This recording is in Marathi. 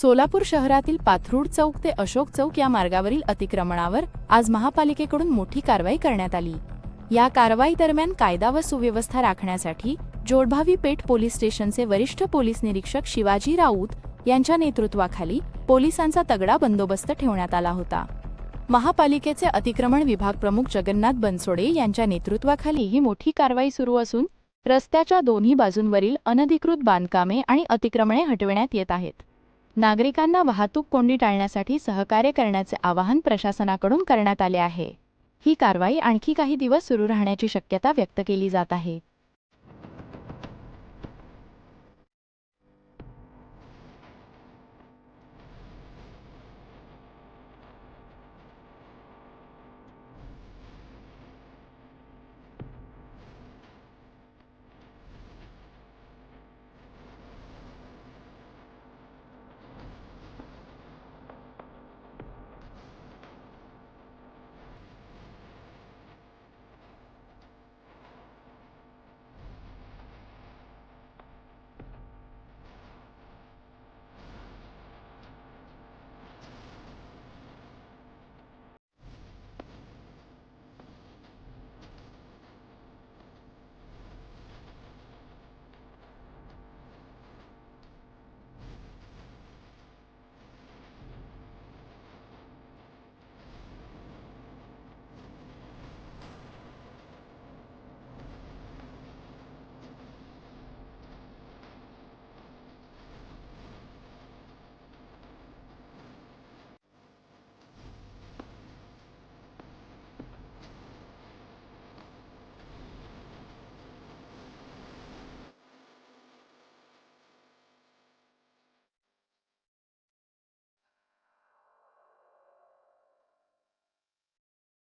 सोलापूर शहरातील पाथरूड चौक ते अशोक चौक या मार्गावरील अतिक्रमणावर आज महापालिकेकडून मोठी कारवाई करण्यात आली। या कारवाई दरम्यान कायदा व सुव्यवस्था राखण्यासाठी जोडभावी पेठ पोलीस स्टेशनचे वरिष्ठ पोलीस निरीक्षक शिवाजी राऊत यांच्या नेतृत्वाखाली पोलिसांचा तगडा बंदोबस्त ठेवण्यात आला होता। महापालिकेचे अतिक्रमण विभाग प्रमुख जगन्नाथ बनसोडे यांच्या नेतृत्वाखाली ही मोठी कारवाई सुरू असून रस्त्याच्या दोन्ही बाजूंवरील अनधिकृत बांधकामे आणि अतिक्रमणे हटविण्यात येत आहेत। नागरिकांना वाहतूक कोंडी टाळण्यासाठी सहकार्य करण्याचे आवाहन प्रशासनाकडून करण्यात आले आहे। ही कारवाई आणखी काही दिवस सुरू राहण्याची शक्यता व्यक्त केली जात आहे।